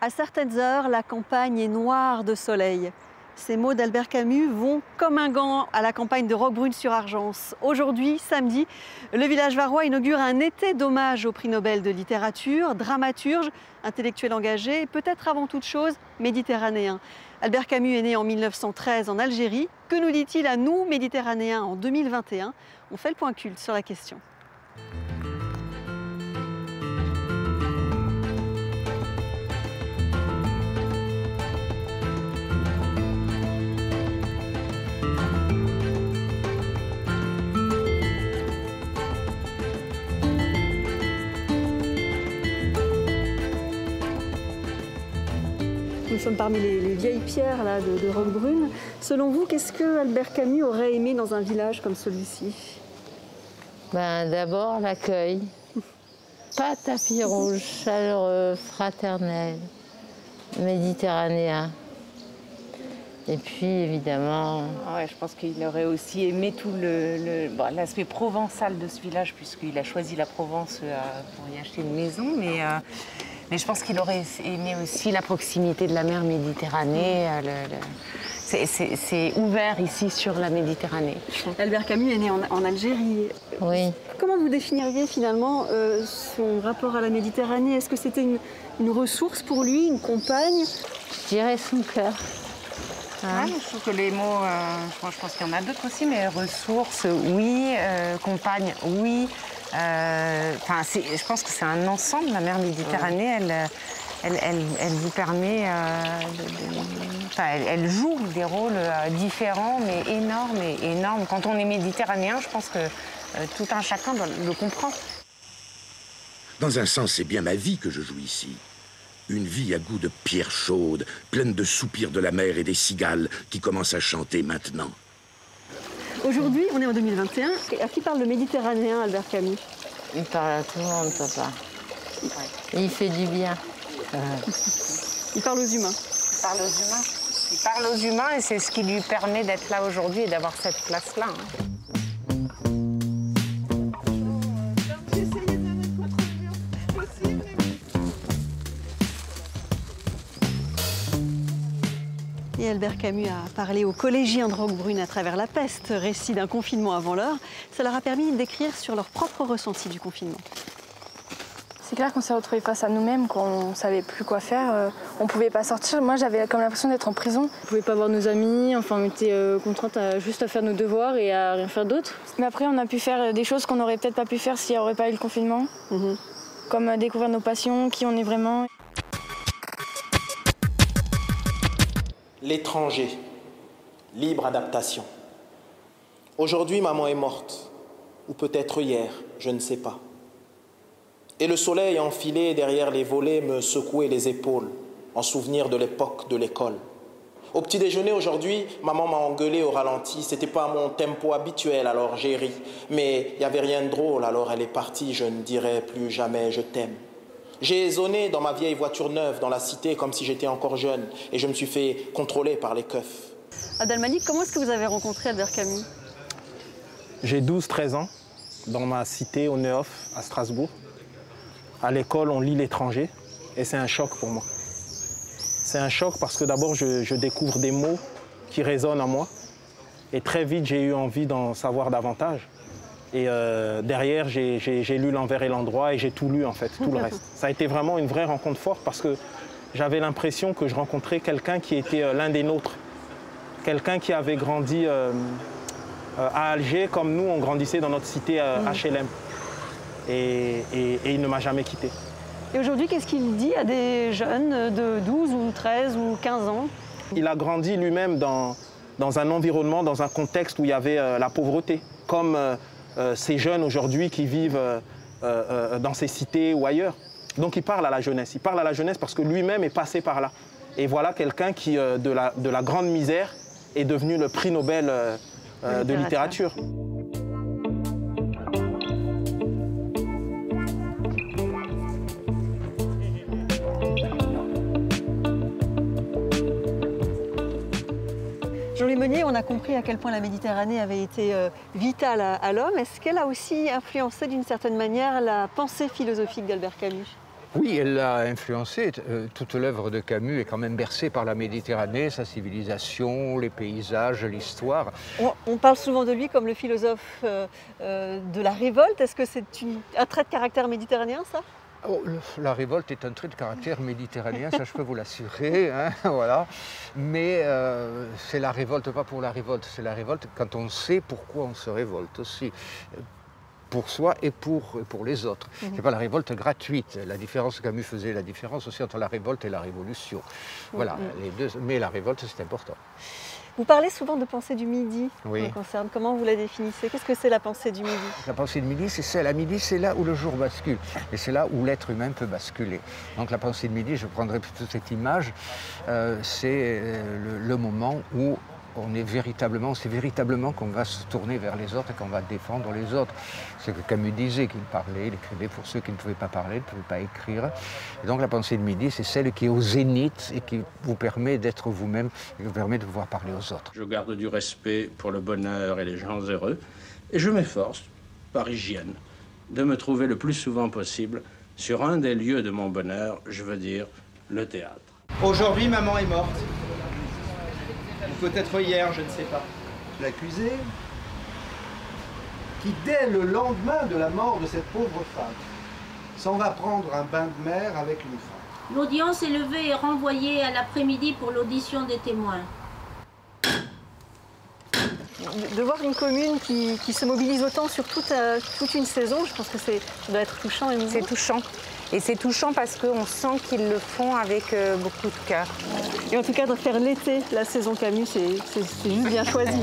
À certaines heures, la campagne est noire de soleil. Ces mots d'Albert Camus vont comme un gant à la campagne de Roquebrune-sur-Argence. Aujourd'hui, samedi, le village varois inaugure un été d'hommage au prix Nobel de littérature, dramaturge, intellectuel engagé et peut-être avant toute chose méditerranéen. Albert Camus est né en 1913 en Algérie. Que nous dit-il à nous, méditerranéens, en 2021? On fait le point culte sur la question. Nous sommes parmi les vieilles pierres là, de Roquebrune. Selon vous, qu'est-ce que Albert Camus aurait aimé dans un village comme celui-ci? D'abord l'accueil. Pas tapis rouge, chaleureux, fraternel, méditerranéen. Et puis évidemment... Ouais, je pense qu'il aurait aussi aimé tout l'aspect provençal de ce village, puisqu'il a choisi la Provence pour y acheter une maison. Mais je pense qu'il aurait aimé aussi la proximité de la mer Méditerranée. C'est ouvert ici sur la Méditerranée. Albert Camus est né en Algérie. Oui. Comment vous définiriez finalement son rapport à la Méditerranée? Est-ce que c'était une ressource pour lui, une compagne? Je dirais son cœur. Ouais, je trouve que les mots, je pense qu'il y en a d'autres aussi, mais ressources, oui, compagne, oui. Je pense que c'est un ensemble, la mer Méditerranée, elle vous permet elle joue des rôles différents, mais énormes. Quand on est méditerranéen, je pense que tout un chacun le comprend. Dans un sens, c'est bien ma vie que je joue ici. Une vie à goût de pierre chaude, pleine de soupirs de la mer et des cigales qui commencent à chanter maintenant. Aujourd'hui, on est en 2021. À qui parle le méditerranéen, Albert Camus? Il parle à tout le monde, papa. Et il fait du bien. Il parle aux humains. Il parle aux humains. Il parle aux humains et c'est ce qui lui permet d'être là aujourd'hui et d'avoir cette place-là. Et Albert Camus a parlé aux collégiens de Roquebrune à travers la peste, récit d'un confinement avant l'heure. Ça leur a permis d'écrire sur leur propre ressenti du confinement. C'est clair qu'on s'est retrouvés face à nous-mêmes, qu'on ne savait plus quoi faire. On ne pouvait pas sortir. Moi, j'avais comme l'impression d'être en prison. On ne pouvait pas voir nos amis. Enfin, on était contraintes juste à faire nos devoirs et à rien faire d'autre. Mais après, on a pu faire des choses qu'on n'aurait peut-être pas pu faire s'il n'y aurait pas eu le confinement. Comme découvrir nos passions, qui on est vraiment. L'étranger, libre adaptation. Aujourd'hui, maman est morte, ou peut-être hier, je ne sais pas. Et le soleil enfilé derrière les volets me secouait les épaules, en souvenir de l'époque de l'école. Au petit déjeuner aujourd'hui, maman m'a engueulé au ralenti. C'était pas mon tempo habituel, alors j'ai ri. Mais il n'y avait rien de drôle, alors elle est partie. Je ne dirai plus jamais je t'aime. J'ai zoné dans ma vieille voiture neuve dans la cité comme si j'étais encore jeune et je me suis fait contrôler par les keufs. Abdelmalik, comment est-ce que vous avez rencontré Albert Camus? J'ai 12-13 ans dans ma cité au Neuhof à Strasbourg. À l'école, on lit l'étranger et c'est un choc pour moi. C'est un choc parce que d'abord, je découvre des mots qui résonnent en moi et très vite, j'ai eu envie d'en savoir davantage. Et derrière, j'ai lu L'Envers et l'Endroit et j'ai tout lu, en fait, tout le reste. Ça a été vraiment une vraie rencontre forte parce que j'avais l'impression que je rencontrais quelqu'un qui était l'un des nôtres. Quelqu'un qui avait grandi à Alger comme nous, on grandissait dans notre cité HLM. Et il ne m'a jamais quitté. Et aujourd'hui, qu'est-ce qu'il dit à des jeunes de 12 ou 13 ou 15 ans? Il a grandi lui-même dans un environnement, dans un contexte où il y avait la pauvreté, comme ces jeunes aujourd'hui qui vivent dans ces cités ou ailleurs. Donc il parle à la jeunesse. Il parle à la jeunesse parce que lui-même est passé par là. Et voilà quelqu'un qui, de la grande misère, est devenu le prix Nobel de littérature. Jean-Louis Meunier, on a compris à quel point la Méditerranée avait été vitale à l'homme. Est-ce qu'elle a aussi influencé d'une certaine manière la pensée philosophique d'Albert Camus? Oui, elle l'a influencé. Toute l'œuvre de Camus est quand même bercée par la Méditerranée, sa civilisation, les paysages, l'histoire. On parle souvent de lui comme le philosophe de la révolte. Est-ce que c'est un trait de caractère méditerranéen, ça? Oh, la révolte est un trait de caractère méditerranéen, ça je peux vous l'assurer, hein, voilà. Mais c'est la révolte pas pour la révolte, c'est la révolte quand on sait pourquoi on se révolte aussi. Pour soi et pour les autres. Ce n'est pas la révolte gratuite. La différence, Camus faisait la différence aussi entre la révolte et la révolution. Voilà, les deux, mais la révolte, c'est important. Vous parlez souvent de pensée du midi, oui. Concerne. Comment vous la définissez? Qu'est-ce que c'est la pensée du midi? La pensée du midi, c'est celle à midi, c'est là où le jour bascule. Et c'est là où l'être humain peut basculer. Donc la pensée de midi, je prendrai plutôt cette image, c'est le moment où c'est véritablement qu'on va se tourner vers les autres et qu'on va défendre les autres. C'est ce que Camus disait, qu'il parlait, il écrivait pour ceux qui ne pouvaient pas parler, ne pouvaient pas écrire. Et donc la pensée de midi, c'est celle qui est au zénith et qui vous permet d'être vous-même et qui vous permet de pouvoir parler aux autres. Je garde du respect pour le bonheur et les gens heureux et je m'efforce, par hygiène, de me trouver le plus souvent possible sur un des lieux de mon bonheur, je veux dire le théâtre. Aujourd'hui, maman est morte. Ou peut-être hier, je ne sais pas. L'accusé, qui dès le lendemain de la mort de cette pauvre femme, s'en va prendre un bain de mer avec une femme. L'audience est levée et renvoyée à l'après-midi pour l'audition des témoins. De voir une commune qui se mobilise autant sur toute une saison, je pense que ça doit être touchant. C'est touchant. Et c'est touchant parce qu'on sent qu'ils le font avec beaucoup de cœur. Et en tout cas, de faire l'été, la saison Camus, c'est juste bien choisi.